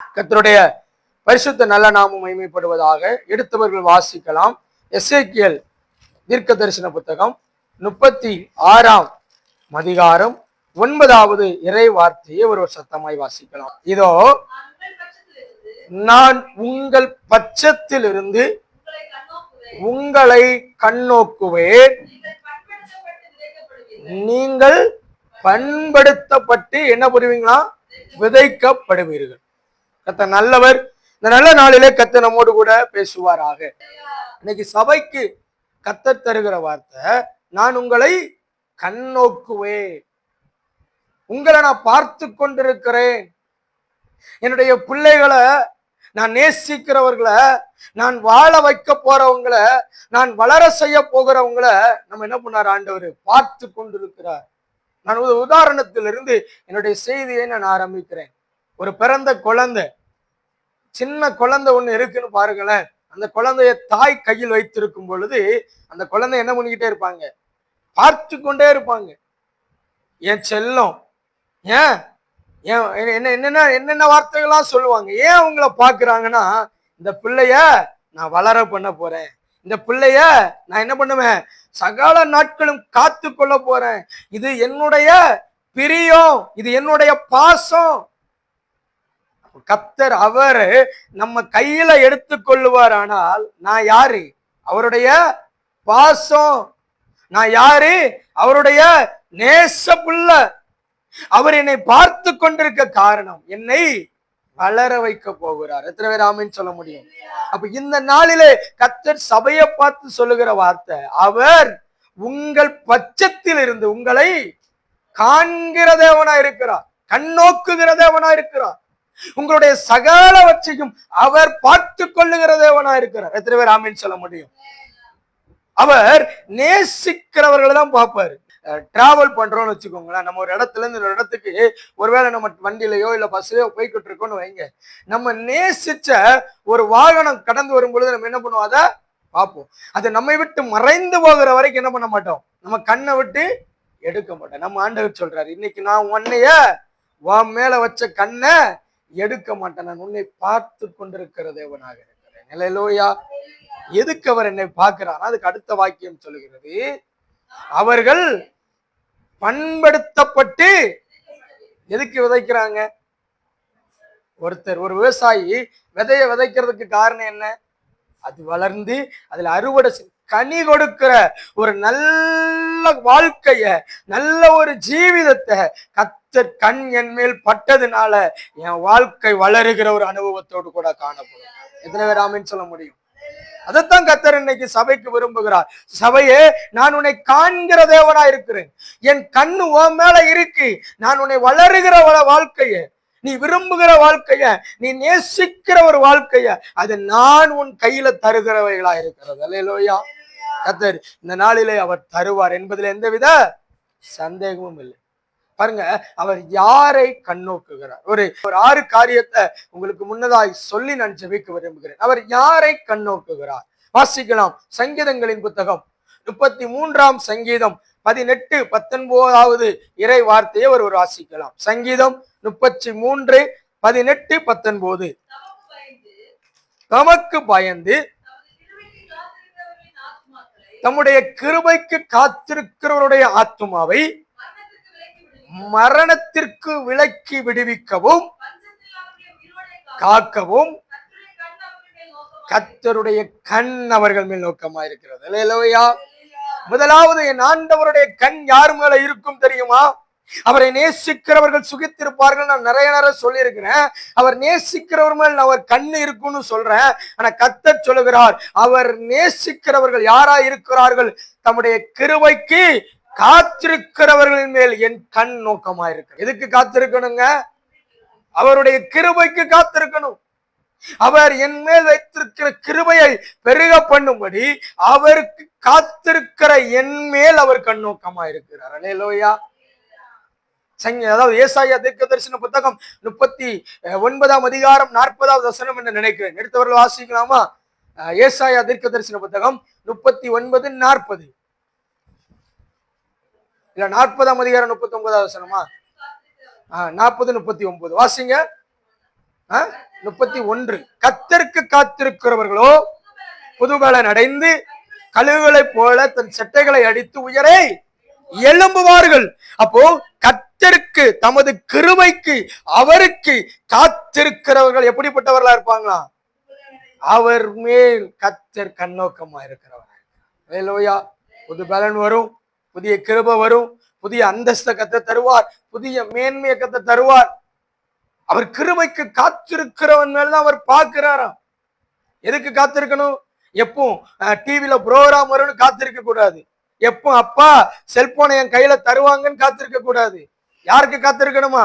கர்த்தருடைய பரிசுத்த நல்ல நாமம் மகிமைப்படுவதாக. எடுத்தவர்கள் வாசிக்கலாம். எசேக்கியேல் தீர்க்க தரிசன புத்தகம் 36ஆம் அதிகாரம் 9வது இறை வார்த்தையை ஒரு சத்தமாய் வாசிக்கலாம். இதோ நான் உங்கள் பட்சத்தில் இருந்து உங்களை கண்ணோக்குவேன், நீங்கள் பண்படுத்தப்பட்டு என்ன புரிவீங்களா? விதைக்கப்படுவீர்கள். கர்த்தர் நல்லவர். இந்த நல்ல நாளிலே கர்த்தர் நம்மோடு கூட பேசுவாராக. இன்னைக்கு சபைக்கு கர்த்தர் தருகிற வார்த்தை, நான் உங்களை கண்ணோக்குவேன், உங்களை நான் பார்த்து கொண்டிருக்கிறேன். என்னுடைய பிள்ளைகளை நான் நேசிக்கிறவர்களை, நான் வாழ வைக்க போறவங்களை, நான் வளர செய்ய போகிறவங்களை நம்ம என்ன பண்ணார்? ஆண்டவர் பார்த்து கொண்டிருக்கிறார். நான் ஒரு உதாரணத்திலிருந்து என்னுடைய செய்தியை நான் ஆரம்பிக்கிறேன். ஒரு பிறந்த குழந்தை, சின்ன குழந்தை ஒண்ணு இருக்குன்னு பாருங்களேன். அந்த குழந்தைய தாய் கையில் வைத்திருக்கும் பொழுது அந்த குழந்தை என்ன பண்ணிக்கிட்டே இருப்பாங்க? பார்த்து கொண்டே இருப்பாங்க. என் செல்லம், ஏன் என்னென்ன வார்த்தைகள்லாம் சொல்லுவாங்க. ஏன் அவங்கள பாக்குறாங்கன்னா, இந்த பிள்ளைய நான் வளர பண்ண போறேன், இந்த பிள்ளைய நான் என்ன பண்ணுவேன்? சகல நாட்களும் காத்து கொள்ள போறேன், இது என்னுடைய பிரியம், இது என்னுடைய பாசம். கர்த்தர் அவரு நம்ம கையில எடுத்துக்கொள்ளுவார். ஆனால் நான் யாரு? அவருடைய பாசம். நான் யாரு? அவருடைய நேச புள்ள. அவர் என்னை பார்த்து கொண்டிருக்க காரணம், என்னை வளர வைக்க போகிறார். எத்தனை பேர் ஆமென் சொல்ல முடியும்? அப்ப இந்த நாளிலே கர்த்தர் சபையை பார்த்து சொல்லுகிற வார்த்தை, அவர் உங்கள் பட்சத்தில் இருந்து உங்களை காண்கிற தேவனா இருக்கிறார், கண்ணோக்குகிற தேவனா இருக்கிறார். உங்களுடைய சகலவற்றையும் அவர் பார்த்து கொள்ளுகிற தேவனா இருக்கிறார். எத்தனை பேர் ஆமென் சொல்ல முடியும்? அவர் நேசிக்கிறவர்களை தான் பார்ப்பாரு. டிராவல் பண்றோம்னு வச்சுக்கோங்களேன். நம்ம ஒரு இடத்துல இருந்து ஒரு இடத்துக்கு ஒருவேளை நம்ம வண்டியிலையோ இல்ல பஸ்லயோ போய்கிட்டு இருக்கோம்னு வைங்க. நம்ம நேசிச்ச ஒரு வாகனம் கடந்து வரும் பொழுது நம்ம என்ன பண்ணுவோம்? அதை பார்ப்போம். அது நம்மை விட்டு மறைந்து போகிற வரைக்கும் என்ன பண்ண மாட்டோம்? நம்ம கண்ணை விட்டு எடுக்க மாட்டோம். நம்ம ஆண்டவர் சொல்றாரு, இன்னைக்கு நான் உன்னைய உன் மேல வச்ச கண்ணை எடுக்க மாட்டேன், நான் உன்னை பார்த்து கொண்டிருக்கிற தேவனாக இருக்கிறேன். ஹல்லேலூயா. எதுக்கு அவர் என்னை பார்க்கிறார்? அதுக்கு அடுத்த வாக்கியம் சொல்லுகிறது, அவர்கள் பண்படுத்தப்பட்டு எதுக்கு விதைக்கிறாங்க? ஒரு விவசாயி விதைய விதைக்கிறதுக்கு காரணம் என்ன? அது வளர்ந்து அதுல அறுவடை கனி கொடுக்கிற ஒரு நல்ல வாழ்க்கைய, நல்ல ஒரு ஜீவிதத்தை கர்த்தர் கண் என் மேல் பட்டதுனால என் வாழ்க்கை வளருகிற ஒரு அனுபவத்தோடு கூட காணப்படும். எத்தனை பேர் ஆமென் சொல்ல முடியும்? அதைத்தான் கர்த்தர் இன்னைக்கு சபைக்கு விரும்புகிறார். சபையே, நான் உன்னை காண்கிற தேவனா இருக்கிறேன், என் கண்ணு உன் மேல இருக்கு. நான் உன்னை வளருகிற வாழ்க்கைய, நீ விரும்புகிற வாழ்க்கைய, நீ நேசிக்கிற ஒரு வாழ்க்கைய, அது நான் உன் கையில தருகிறவைகளா இருக்கிறது. அல்லேலூயா. கர்த்தர் இந்த நாளிலே அவர் தருவார் என்பதில் எந்தவித சந்தேகமும் இல்லை. பாருங்க, அவர் யாரை கண்ணோக்குகிறார்? ஒரு 6 காரியத்தை உங்களுக்கு முன்னதாய் சொல்லி நான் ஜெபிக்க விரும்புகிறேன். அவர் யாரை கண்ணோக்குகிறார்? வாசிக்கலாம். சங்கீதங்களின் புத்தகம் 33ஆம் சங்கீதம் 18, 19வது இறை வார்த்தையை ஒரு வாசிக்கலாம். சங்கீதம் 33, 18, 19. தமக்கு பயந்து தம்முடைய கிருபைக்கு காத்திருக்கிறவருடைய ஆத்துமாவை மரணத்திற்கு விலக்கி விடுவிக்கவும் காக்கவும் கர்த்தருடைய கண் அவர்கள் மேல் நோக்கமா இருக்கிறது. அல்லேலூயா. முதலாவது என் ஆண்டவருடைய கண் யார் மேல இருக்கும் தெரியுமா? அவரை நேசிக்கிறவர்கள் சுகித்திருப்பார்கள். நான் நிறைய சொல்லி இருக்கிறேன். அவர் நேசிக்கிறவர் மேல் அவர் கண்ணு இருக்கும்னு சொல்றேன். ஆனா கர்த்தர் சொல்லுகிறார், அவர் நேசிக்கிறவர்கள் யாரா இருக்கிறார்கள்? தம்முடைய கிருபைக்கு காத்திருக்கிறவர்களின் மேல் என் கண் நோக்கமா இருக்கு. எதுக்கு காத்திருக்கணுங்க? அவருடைய கிருபைக்கு காத்திருக்கணும். அவர் என் மேல் வைத்திருக்கிற கிருபையை பெருக பண்ணும்படி அவருக்கு காத்திருக்கிற என் மேல் அவர் கண்ணோக்கமா இருக்கிறார். அல்லேலூயா. அதாவது ஏசாயா தீர்க்க தரிசன புத்தகம் 39ஆம் அதிகாரம் 40வது வசனம் என்று நினைக்கிறேன். எடுத்தவர்கள் வாசிக்கலாமா? ஏசாயா தீர்க்க தரிசன புத்தகம் 39, 40. இல்ல 40ஆம் அதிகாரம் 39வது வசனமா? 40, 39 வாசிங்க. 31. கர்த்தருக்கு காத்திருக்கிறவர்களோ புதுபலன் அடைந்து கழுகுகளை போல தன் செட்டைகளை அடித்து உயரை எழும்புவார்கள். அப்போ கர்த்தருக்கு, தமது கிருபைக்கு, அவருக்கு காத்திருக்கிறவர்கள் எப்படிப்பட்டவர்களா இருப்பாங்களா? அவர் மேல் கர்த்தர் கண்ணோக்கமா இருக்கிறவர். ஹல்லேலூயா. புது பலன் வரும், புதிய கிருபை வரும், புதிய அந்தஸ்த கத்த தருவார், புதிய மேன்மையை கத்த தருவார். அவர் கிருபைக்கு காத்திருக்கிறவன் மேல்தான் அவர் பார்க்கிறாராம். எதுக்கு காத்திருக்கணும்? எப்போ டிவில ப்ரோகிராம் வரும்னு காத்திருக்க கூடாது. எப்போ அப்பா செல்போனை என் கையில தருவாங்கன்னு காத்திருக்க கூடாது. யாருக்கு காத்திருக்கணுமா?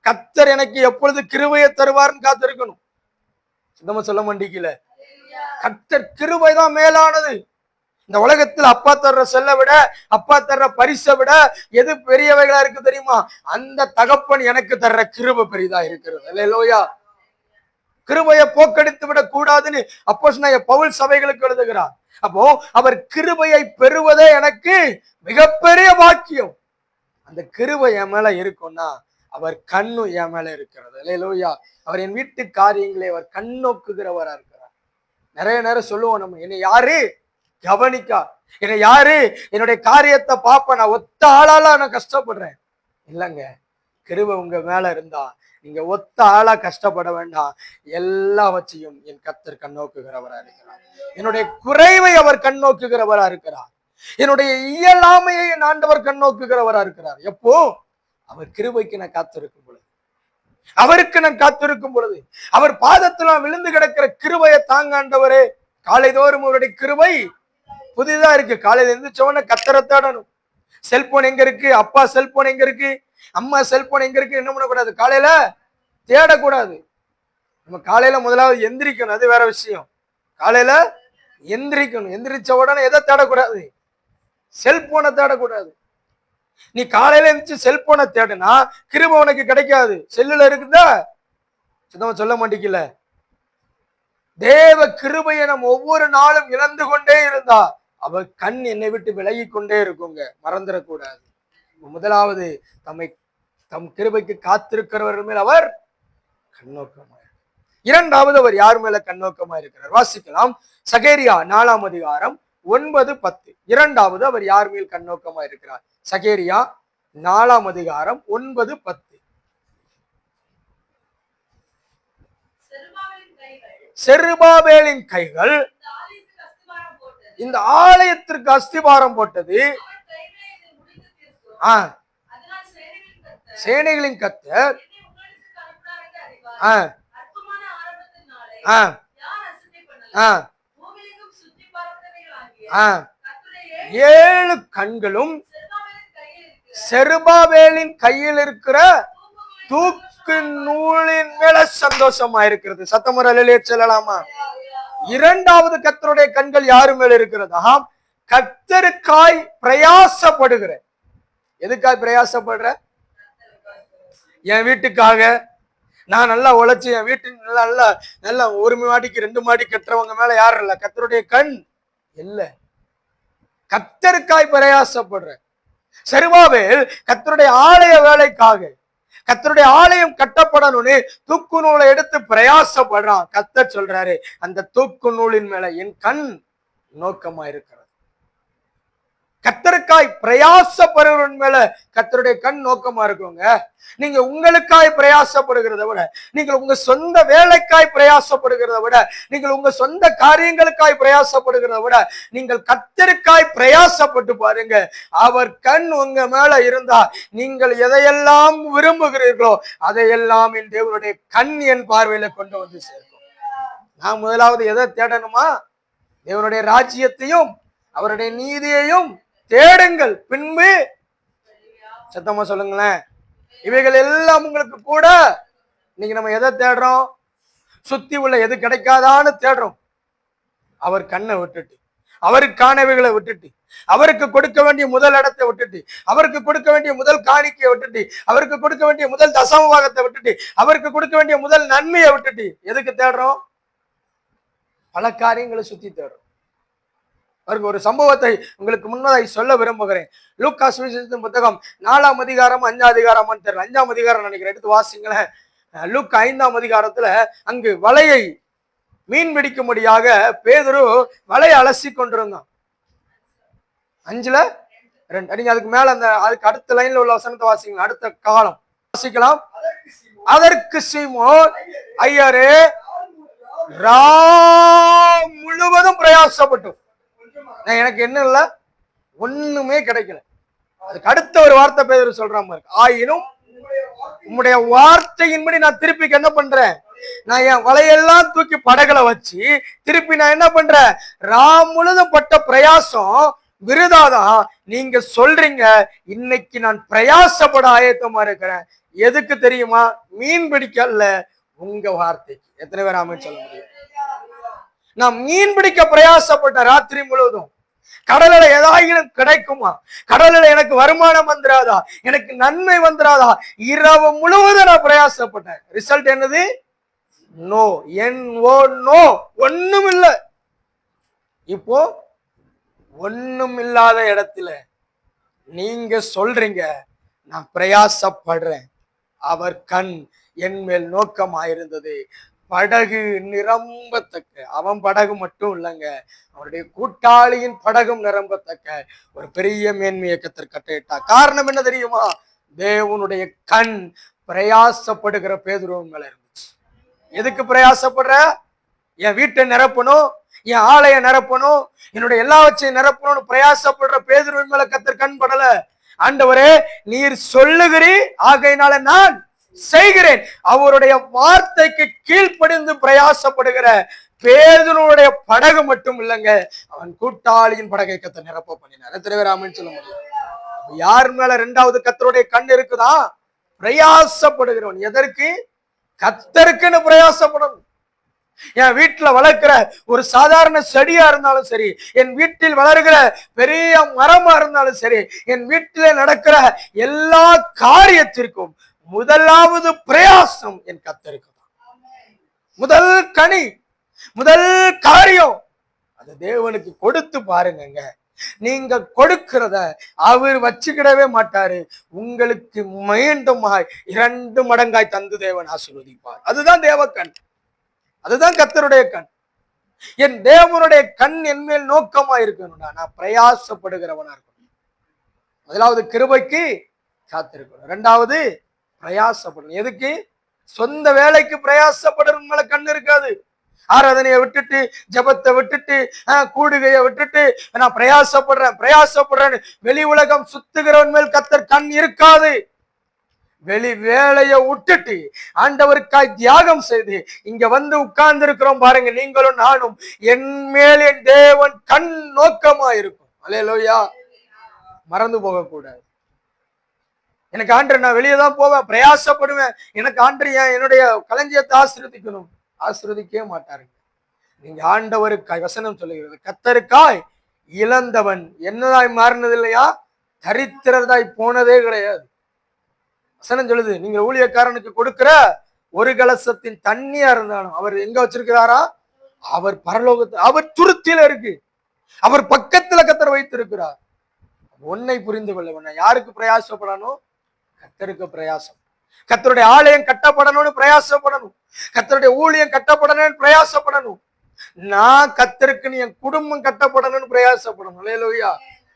கர்த்தர் எனக்கு எப்பொழுது கிருபையை தருவார்னு காத்திருக்கணும். சுத்தமா சொல்ல மாட்டீங்கல, கர்த்தர் கிருபை தான் மேலானது. இந்த உலகத்துல அப்பா தர்ற செல்ல விட, அப்பா தர்ற பரிசை விட எது பெரியவைகளா இருக்கு தெரியுமா? அந்த தகப்பன் எனக்கு தர்ற கிருபை பெரிதா இருக்கிறது. அல்லேலூயா. கிருபையை போக்கடித்து விட கூடாதுன்னு அப்போஸ்தலனாகிய பவுல் சபைகளுக்கு எழுதுகிறார். அப்போ அவர் கிருபையை பெறுவதே எனக்கு மிகப்பெரிய பாக்கியம். அந்த கிருபை என் மேல இருக்கும்னா அவர் கண்ணு என் மேல இருக்கிறது. அல்லேலூயா. அவர் என் வீட்டு காரியங்களை அவர் கண் நோக்குகிறவரா இருக்கிறார். நிறைய நேரம் சொல்லுவோம் நம்ம, என்னை யாரு கவனிக்கா, என்னை யாரு என்னுடைய காரியத்தை பார்ப்ப, நான் ஒத்த ஆளால நான் கஷ்டப்படுறேன். இல்லைங்க, கிருபை உங்க மேல இருந்தா நீங்க ஒத்த ஆளா கஷ்டப்பட வேண்டாம். எல்லாவற்றையும் என் கர்த்தர் கண்ணோக்குகிறவரா இருக்கிறார். என்னுடைய குறைவை அவர் கண்ணோக்குகிறவரா இருக்கிறார். என்னுடைய இயலாமையை என் ஆண்டவர் கண்ணோக்குகிறவரா இருக்கிறார். எப்போ? அவர் கிருபைக்கு நான் காத்திருக்கும் பொழுது, அவருக்கு நான் காத்திருக்கும் பொழுது, அவர் பாதத்துல விழுந்து கிடக்கிற கிருபையை தாங்க ஆண்டவரே. காலைதோறும் அவருடைய கிருபை புதிதா இருக்கு. காலையில எழுந்திரிச்சவன கத்தரை தேடணும். செல்போன் எங்க இருக்கு, அப்பா செல்போன் எங்க இருக்கு, அம்மா செல்போன் எங்க இருக்கு, என்ன பண்ணக்கூடாது, காலையில தேடக்கூடாது. நம்ம காலையில முதலாவது எந்திரிக்கணும், அது வேற விஷயம். காலையில எந்திரிக்கணும். எந்திரிச்ச உடனே எதை தேடக்கூடாது? செல்போனை தேடக்கூடாது. நீ காலையில எழுந்திரிச்சு செல்போனை தேடுனா கிருபை உனக்கு கிடைக்காது. செல்லுல இருக்குதா? சுத்தமா சொல்ல மாட்டேங்கல. தேவ கிருபையை நம்ம ஒவ்வொரு நாளும் இழந்து கொண்டே இருந்தா அவர் கண் என்னை விட்டு விலகி கொண்டே இருக்குங்க. மறந்துடக்கூடாது. முதலாவது தம் கிருபைக்கு காத்திருக்கிறவர்கள் மேல் அவர் கண்ணோக்கமா. இரண்டாவது அவர் யார் மேல கண்ணோக்கமா இருக்கிறார்? வாசிக்கலாம். சகேரியா 4ஆம் அதிகாரம் 9, 10. இரண்டாவது அவர் யார் மேல் கண்ணோக்கமா இருக்கிறார்? சகேரியா 4ஆம் அதிகாரம் 9, 10. செருபாபேலின் கைகள் இந்த ஆலயத்திற்கு அஸ்திபாரம் போட்டது. சேனைகளின் கர்த்தர் ஏழு கண்களும் செருபாபேலின் கையில் இருக்கிற தூக்கு நூலின் மேல சந்தோஷமா இருக்கிறது. சத்தமுறையிலே சொல்லலாமா? இரண்டாவது கர்த்தருடைய கண்கள் யாரு மேல இருக்கிறதா? கர்த்தருக்காய் பிரயாசப்படுகிற. எதுக்காய் பிரயாசப்படுற? என் வீட்டுக்காக. நான் நல்லா உழைச்சு என் வீட்டுக்கு நல்லா நல்லா ஒரு மாடிக்கு 2 மாடி கட்டுறவங்க மேல யாரும் இல்ல, கர்த்தருடைய கண் இல்ல. கர்த்தருக்காய் பிரயாசப்படுற. செருபாபேல் கர்த்தருடைய ஆலய வேலைக்காக, கர்த்தருடைய ஆலயம் கட்டப்படணும்னு தூக்கு நூலை எடுத்து பிரயாசப்படுறான். கர்த்தர் சொல்றாரு, அந்த தூக்கு நூலின் மேல என் கண் நோக்கமா இருக்கிறது. கர்த்தருக்காய் பிரயாசப்படுகிறவன் மேல கர்த்தருடைய கண் நோக்கமா இருக்குங்க. நீங்க உங்களுக்காய் பிரயாசப்படுகிறத விட, நீங்கள் உங்க சொந்த வேலைக்காய் பிரயாசப்படுகிறத விட, நீங்கள் உங்க சொந்த காரியங்களுக்காய் பிரயாசப்படுகிறத விட, நீங்கள் கர்த்தருக்காய் பிரயாசப்பட்டு பாருங்க. அவர் கண் உங்க மேல இருந்தா நீங்கள் எதையெல்லாம் விரும்புகிறீர்களோ அதையெல்லாம் என் தேவனுடைய கண் என் பார்வையில கொண்டு வந்து சேர்க்கும். நான் முதலாவது எதை தேடணுமா? தேவனுடைய ராஜ்யத்தையும் அவருடைய நீதியையும் தேடுங்கள், பின்பு சத்தமா சொல்லுங்களேன், இவைகள் எல்லாம் உங்களுக்கு கூட. இன்னைக்கு நம்ம எதை தேடுறோம்? சுத்தி உள்ள எது கிடைக்காதான்னு தேடுறோம். அவர் கண்ணை விட்டுட்டு, அவருக்கானவைகளை விட்டுட்டு, அவருக்கு கொடுக்க வேண்டிய முதல் இடத்தை விட்டுட்டு, அவருக்கு கொடுக்க வேண்டிய முதல் காணிக்கையை விட்டுட்டு, அவருக்கு கொடுக்க வேண்டிய முதல் தசமபாகத்தை விட்டுட்டு, அவருக்கு கொடுக்க வேண்டிய முதல் நன்மையை விட்டுட்டு எதுக்கு தேடுறோம்? பல காரியங்களை சுத்தி தேடுறோம். அவருக்கு ஒரு சம்பவத்தை உங்களுக்கு முன்னதாக சொல்ல விரும்புகிறேன். லூக்கா சுவிசேஷத்தின் புத்தகம் 4ஆம் அதிகாரம் 5ஆம் அதிகாரமான்னு தெரியல, 5ஆம் அதிகாரம் நினைக்கிறேன், எடுத்து வாசிங்களேன். லூக்கா 5ஆம் அதிகாரத்துல அங்கு வலையை மீன் பிடிக்கும்படியாக பேதுரு வலையை அலசி கொண்டிருந்தான். 5:2. நீங்க அதுக்கு மேல அந்த அதுக்கு அடுத்த லைன்ல உள்ள வசனத்தை வாசிக்கலாம். அடுத்த காலம் வாசிக்கலாம். அதற்கு சீமோன், ஐயரே, முழுவதும் பிரயாசப்பட்டோம், எனக்கு என்ன இல்ல, ஒண்ணுமே கிடைக்கல. அதுக்கு அடுத்த ஒரு வார்த்தை பேதுரு சொல்றான் பாரு, ஆயினும் உம்முடைய வார்த்தையின்படி நான் திருப்பி என்ன பண்றேன், நான் என் வலையெல்லாம் தூக்கி படகுல வச்சு திருப்பி நான் என்ன பண்றேன், முழுதும் பட்ட பிரயாசம் விருதாதான். நீங்க சொல்றீங்க இன்னைக்கு நான் பிரயாசப்பட ஆயத்தமா இருக்கிறேன். எதுக்கு தெரியுமா? மீன் பிடிக்கல, உங்க வார்த்தைக்கு. எத்தனை பேர் ஆமென் சொல்ல முடியும்? நான் மீன் பிடிக்க பிரயாசப்பட்ட ராத்திரி முழுவதும். கடலில் ஏதாயிலும் கிடைக்குமா, கடலில் எனக்கு வருமானம் வந்துராதா, எனக்கு நன்மை வந்துராதா, இரவு முழுவதும் நான் பிரயாசப்பட்டேன். ரிசல்ட் என்னது? நோ. நோ. ஒண்ணும் இல்ல. இப்போ ஒண்ணும் இல்லாத இடத்துல நீங்க சொல்றீங்க நான் பிரயாசப்படுறேன். அவர் கண் என் மேல் நோக்கமாயிருந்தது, படகு நிரம்பத்தக்க, அவன் படகு மட்டும் இல்லைங்க, அவருடைய கூட்டாளியின் படகும் நிரம்பத்தக்க ஒரு பெரிய மேன்மையை கர்த்தர் கட்டளையிட்டார். காரணம் என்ன தெரியுமா? தேவனுடைய கண் பிரயாசப்படுகிற பேதுருவின் மேல இருந்துச்சு. எதுக்கு பிரயாசப்படுற? என் வீட்டை நிரப்பணும், என் ஆலய நிரப்பணும், என்னுடைய எல்லாவற்றையும் நிரப்பணும்னு பிரயாசப்படுற பேதுருவின் மேல கர்த்தர் கண் படல. ஆண்டவரே நீர் சொல்லுகிறீர், ஆகையினால நான் செய்கிறேன். அவருடைய வார்த்தைக்கு கீழ்ப்படிந்து பிரயாசப்படுகிற பேதுருவுடைய படகு மட்டும் இல்லைங்க, அவன் கூட்டாளியின் படகை கர்த்தர் நிரப்ப பண்ணினார். எத்தனை பேர் ஆமென் சொல்ல முடியும்? யார் மேல இரண்டாவது கர்த்தருடைய கண் இருக்குதா? பிரயாசப்படுகிறவன். எதற்கு? கர்த்தருக்குன்னு பிரயாசப்படணும். என் வீட்டுல வளர்க்கிற ஒரு சாதாரண செடியா இருந்தாலும் சரி, என் வீட்டில் வளர்கிற பெரிய மரமா இருந்தாலும் சரி, என் வீட்டில நடக்கிற எல்லா காரியத்திற்கும் முதலாவது பிரயாசம் என் கர்த்தருக்கு தான். முதல் கனி, முதல் காரியம் அது தேவனுக்கு கொடுத்து பாருங்க. நீங்க கொடுக்கிறத அவர் வச்சுக்கிடவே மாட்டாரு, உங்களுக்கு மீண்டுமாய் 2 மடங்காய் தந்து தேவன் ஆசீர்வதிப்பார். அதுதான் தேவக்கண், அதுதான் கர்த்தருடைய கண். என் தேவனுடைய கண் என் மேல் நோக்கமா இருக்கணும்னா நான் பிரயாசப்படுகிறவனா இருக்கணும். முதலாவது கிருபைக்கு காத்திருக்கணும், 2வது பிரயாசப்படணும். எதுக்கு? சொந்த வேலைக்கு பிரயாசப்படுற மேல கண் இருக்காது. ஆராதனையை விட்டுட்டு, ஜபத்தை விட்டுட்டு, கூடுகையை விட்டுட்டு நான் பிரயாசப்படுறேன் வெளி உலகம் சுத்துகிறவன் மேல் கர்த்தர் கண் இருக்காது. வெளி வேலையை விட்டுட்டு ஆண்டவருக்காய் தியாகம் செய்து இங்க வந்து உட்கார்ந்து இருக்கிறோம் பாருங்க, நீங்களும் நானும், என் மேல் என் தேவன் கண் நோக்கமா இருக்கும். அல்லேலூயா. மறந்து போக கூடாது. எனக்கு ஆண்டவர், நான் வெளியே தான் போவேன், பிரயாசப்படுவேன், எனக்கு ஆண்டவர் என்னுடைய களஞ்சியத்தை ஆசீர்வதிக்கணும். ஆசீர்வதிக்கவே மாட்டாருங்க. நீங்க ஆண்டவருக்காய், வசனம் சொல்லுகிறது, கர்த்தருக்காய் இழந்தவன் என்னதாய் மாறினது இல்லையா, தரித்திரதாய் போனதே கிடையாது. வசனம் சொல்லுது, நீங்க ஊழியக்காரனுக்கு கொடுக்கிற ஒரு கலசத்தின் தண்ணியா இருந்தாலும் அவர் எங்க வச்சிருக்கிறாரா? அவர் பரலோகத்தில், அவர் துருத்தில இருக்கு, அவர் பக்கத்துல கர்த்தர் வைத்திருக்கிறார். ஒன்னை புரிந்து கொள்ள வேண்டாம். யாருக்கு பிரயாசப்படணும்? கர்த்தருக்கு பிரயாசம். கர்த்தருடைய ஆலயம் கட்டப்படணும்னு பிரயாசப்படணும், கர்த்தருடைய ஊழியம் கட்டப்படணும்னு பிரயாசப்படணும். நான் கர்த்தருக்கு என் குடும்பம் கட்டப்படணும்னு பிரயாசப்படணும். அல்லேலூயா.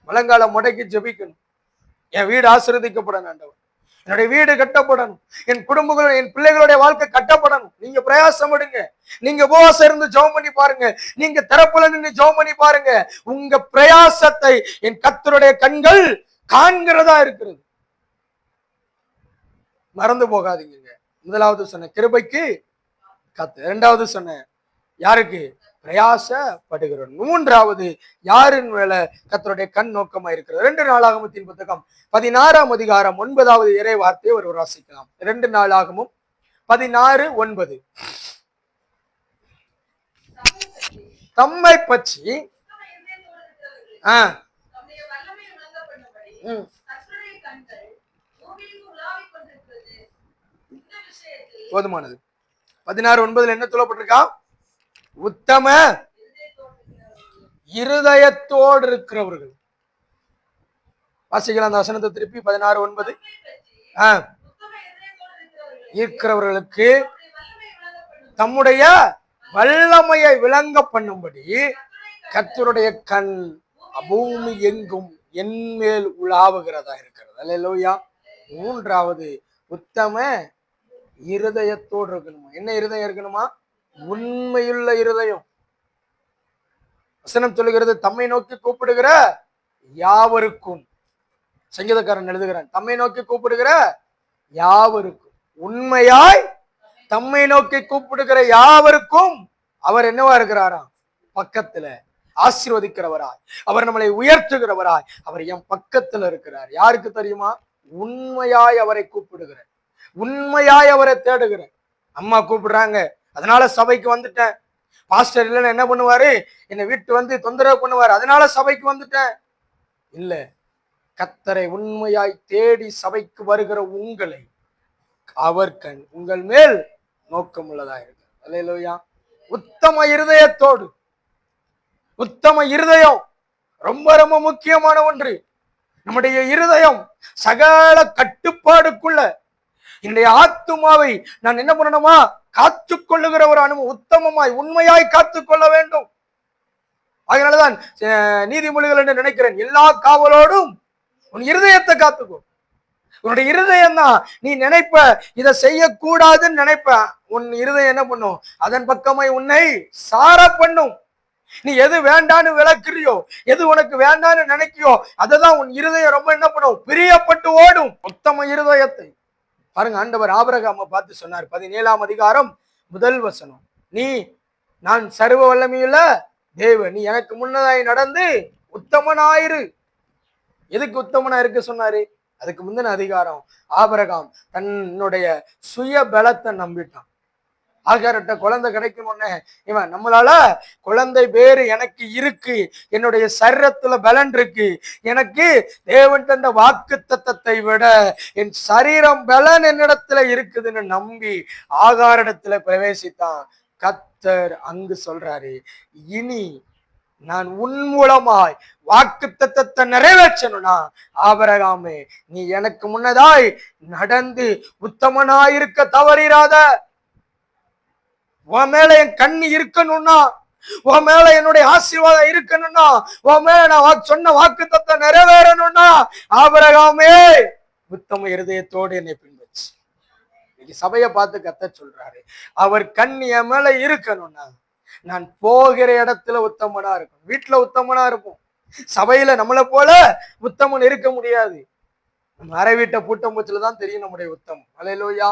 முழங்கால முடக்கி ஜெபிக்கணும். என் வீடு ஆசீர்வதிக்கப்படணும், ஆண்டவர் என்னுடைய வீடு கட்டப்படணும், என் குடும்பங்களோட, என் பிள்ளைகளுடைய வாழ்க்கை கட்டப்படணும். நீங்க பிரயாசம் எடுங்க. நீங்க உபவாசம் இருந்து ஜெபம் பண்ணி பாருங்க, நீங்க தரப்புல நின்று ஜெபம் பண்ணி பாருங்க, உங்க பிரயாசத்தை என் கர்த்தருடைய கண்கள் காண்கிறதா இருக்கிறது. மறந்து போகாதீங்க. முதலாவது சொன்ன கிருபைக்கு கத்து, 2வது சொன்ன யாருக்கு? பிரயாசப்படுகிறோம். 3வது யாரின் மேல கர்த்தருடைய கண் நோக்கமா இருக்கிறது? 2 நாளாகமத்தின் புத்தகம் 16ஆம் அதிகாரம் 9வது இறை வார்த்தையை ஒருவர் வாசிக்கலாம். 2 நாளாகமும் 16:9. தம்மை பற்றி போதுமானது. 16:9 என்ன சொல்லப்பட்டிருக்கா? உத்தம இருதயத்தோடு இருக்கிறவர்கள். வாசிக்கலாம் அந்த வசனத்தை திருப்பி. 16:9. இருக்கிறவர்களுக்கு தம்முடைய வல்லமையை விளங்க பண்ணும்படி கர்த்தருடைய கண் பூமி எங்கும் என்மேல் உலாவுகிறதா இருக்கிறது. அல்லேலூயா. மூன்றாவது, உத்தம இருதயத்தோடு இருக்கணுமா. என்ன இருதயம் இருக்கணுமா? உண்மையுள்ள இருதயம். வசனம் சொல்லுகிறது, தம்மை நோக்கி கூப்பிடுகிற யாவருக்கும். சங்கீதக்காரன் எழுதுகிறான், தம்மை நோக்கி கூப்பிடுகிற யாவருக்கும், உண்மையாய் தம்மை நோக்கி கூப்பிடுகிற யாவருக்கும் அவர் என்னவா இருக்கிறாராம்? பக்கத்துல ஆசீர்வதிக்கிறவராய், அவர் நம்மளை உயர்த்துகிறவராய், அவர் என் பக்கத்துல இருக்கிறார். யாருக்கு தெரியுமா? உண்மையாய் அவரை கூப்பிடுகிற, உண்மையாய் அவரை தேடுகிற. அம்மா கூப்பிடுறாங்க, அதனால சபைக்கு வந்துட்டேன். பாஸ்டர் இல்லைன்னு என்ன பண்ணுவாரு? என்னை வீட்டு வந்து தொந்தரவு பண்ணுவாரு, அதனால சபைக்கு வந்துட்டேன். இல்ல, கர்த்தரை உண்மையாய் தேடி சபைக்கு வருகிற உங்களை அவர் கண் உங்கள் மேல் நோக்கம் உள்ளதா இருக்கு. அல்லேலூயா. உத்தம இருதயத்தோடு. உத்தம இருதயம் ரொம்ப ரொம்ப முக்கியமான ஒன்று. நம்முடைய இருதயம் சகல கட்டுப்பாடுக்குள்ள என்னுடைய ஆத்துமாவை நான் என்ன பண்ணணுமா? காத்துக் கொள்ளுகிற ஒரு அனுபவம். உத்தமமாய் உண்மையாய் காத்துக்கொள்ள வேண்டும். அதனாலதான் நீதிமொழிகள் என்று நினைக்கிறேன், எல்லா காவலோடும் உன் இருதயத்தை காத்துக்கோ. உன்னுடைய இருதயம் தான், நீ நினைப்ப இதை செய்யக்கூடாதுன்னு நினைப்ப, உன் இருதயம் என்ன பண்ணும்? அதன் பக்கமாய் உன்னை சார பண்ணும். நீ எது வேண்டான்னு விளக்குறியோ, எது உனக்கு வேண்டான்னு நினைக்கியோ, அததான் உன் இருதயம் ரொம்ப என்ன பண்ணும்? பிரியப்பட்டு ஓடும். உத்தம இருதயத்தை பாருங்க. ஆண்டவர் ஆபிரகாமை பார்த்து சொன்னார், 17ஆம் அதிகாரம் 1 வசனம், நான் சர்வ வல்லமையுள்ள தேவன், நீ எனக்கு முன்னதாய் நடந்து உத்தமனாயிரு. எதுக்கு உத்தமனா இருக்க சொன்னாரு? அதுக்கு முந்தின அதிகாரம் ஆபிரகாம் தன்னுடைய சுய பலத்தை நம்பிட்டான். ஆகாரட்ட குழந்தை கிடைக்கும் உடனே இவன், நம்மளால குழந்தை பேரு எனக்கு இருக்கு, என்னுடைய சரீரத்துல பலன் இருக்கு, எனக்கு தேவன் தந்த வாக்கு தத்தத்தை விட என் சரீரம் பலன் என்னிடத்துல இருக்குதுன்னு நம்பி ஆகாரிடத்துல பிரவேசித்தான். கர்த்தர் அங்கு சொல்றாரு, இனி நான் உன் மூலமாய் வாக்கு தத்தத்தை நிறைவேற்றணும்னா, ஆபிரகாமே நீ எனக்கு முன்னதாய் நடந்து உத்தமனாயிருக்க தவறிராத. உன் மேல என் கண்ணி இருக்கணும்னா, உன் மேல என்னுடைய ஆசீர்வாதம் இருக்கணும்னா, உன் மேல நான் சொன்ன வாக்கு தத்தம் நிறைவேறணும்னா, ஆபிரகாமே உத்தம இருதயத்தோடு என்னை பின்பற்று. இன்னைக்கு சபையை பார்த்து கர்த்தர் சொல்றாரு, அவர் கண் என் மேல இருக்கணும்னா நான் போகிற இடத்துல உத்தமனா இருக்கும். வீட்டுல உத்தமனா இருக்கும், சபையில நம்மளை போல உத்தமன் இருக்க முடியாது. நம்ம அரை வீட்டை பூட்டம் போச்சுலதான் தெரியும் நம்முடைய உத்தமம். அல்லேலூயா.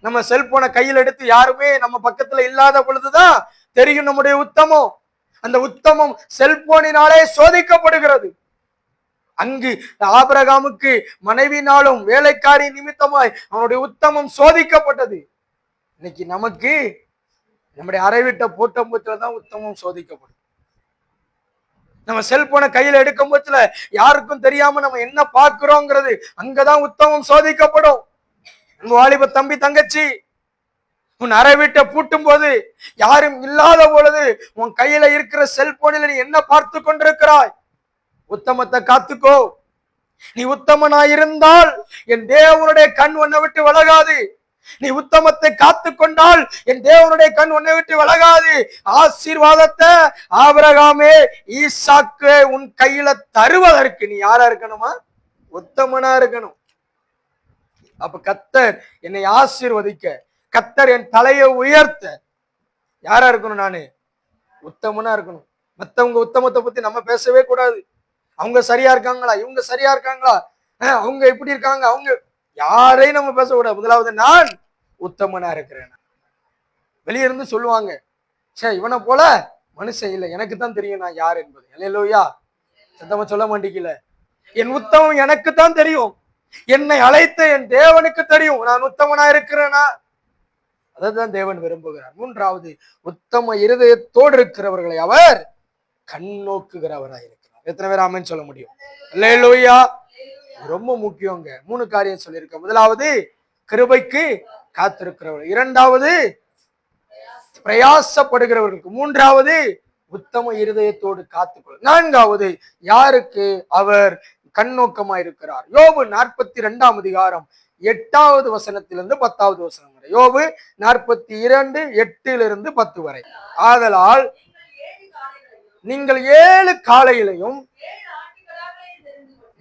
நம்ம செல்போனை கையில் எடுத்து யாருமே நம்ம பக்கத்துல இல்லாத பொழுதுதான் தெரியும் நம்முடைய உத்தமம். அந்த உத்தமம் செல்போனினாலே சோதிக்கப்படுகிறது. அங்கு ஆபிரகாமுக்கு மனைவினாலும் வேலைக்காரி நிமித்தமாய் அவனுடைய உத்தமம் சோதிக்கப்பட்டது. இன்னைக்கு நமக்கு நம்முடைய அறைவிட்ட பூட்டம் போச்சுலதான் உத்தமம் சோதிக்கப்படும். நம்ம செல்போனை கையில எடுக்கும் போச்சுல யாருக்கும் தெரியாம நம்ம என்ன பார்க்கிறோங்கிறது அங்கதான் உத்தமம் சோதிக்கப்படும். வாலிப தம்பி தங்கச்சி, உன் அறை வீட்டை பூட்டும் போது, யாரும் இல்லாத பொழுது உன் கையில இருக்கிற செல்போனில் நீ என்ன பார்த்து கொண்டிருக்கிறாய்? உத்தமத்தை காத்துக்கோ. நீ உத்தமனாயிருந்தால் என் தேவனுடைய கண் உன்னை விட்டு விலகாது. நீ உத்தமத்தை காத்து கொண்டால் என் தேவனுடைய கண் உன்னை விட்டு விலகாது. ஆசீர்வாதத்தை ஆபிரகாமே ஈசாக்கு உன் கையில தருவதற்கு நீ யாரா இருக்கணுமா? உத்தமனா இருக்கணும். அப்ப கர்த்தர் என்னை ஆசீர்வதிக்க, கர்த்தர் என் தலையை உயர்த்த யாரா இருக்கணும்? நானு உத்தமனா இருக்கணும். மத்தவங்க உத்தமத்தை பத்தி நம்ம பேசவே கூடாது. அவங்க சரியா இருக்காங்களா, இவங்க சரியா இருக்காங்களா, அவங்க எப்படி இருக்காங்க, அவங்க யாரையும் நம்ம பேசக்கூடாது. முதலாவது நான் உத்தமனா இருக்கிறேன். வெளியிருந்து சொல்லுவாங்க, சே இவனை போல மனுஷன் இல்லை, எனக்கு தான் தெரியும் நான் யார் என்பது. அல்லேலூயா. சத்தமா சொல்ல மாட்டீங்கல. என் உத்தமம் எனக்கு தான் தெரியும், என்னை அழைத்த என் தேவனுக்கு தெரியும் நான் உத்தமனா இருக்கிறேனா. அதான் தேவன் விரும்புகிறார். மூன்றாவது, உத்தம இருதயத்தோடு இருக்கிறவர்களை அவர் கண்ணோக்குகிறவராய் இருக்கிறார். எத்தனை பேர் ஆமென் சொல்ல முடியும்? அல்லேலூயா. ரொம்ப முக்கியங்க. 3 காரியம் சொல்லியிருக்க. முதலாவது கிருபைக்கு காத்திருக்கிறவர்கள், இரண்டாவது பிரயாசப்படுகிறவர்களுக்கு, மூன்றாவது உத்தம இருதயத்தோடு காத்துக்கொள்ள, நான்காவது யாருக்கு அவர் கண்ணோக்கமா இருக்கிறார். யோபு 42ஆம் அதிகாரம் 8வது வசனத்திலிருந்து 10வது வசனம் வரை. யோபு 42:8 வரை. ஆதலால் நீங்கள் 7 காளைகளையும்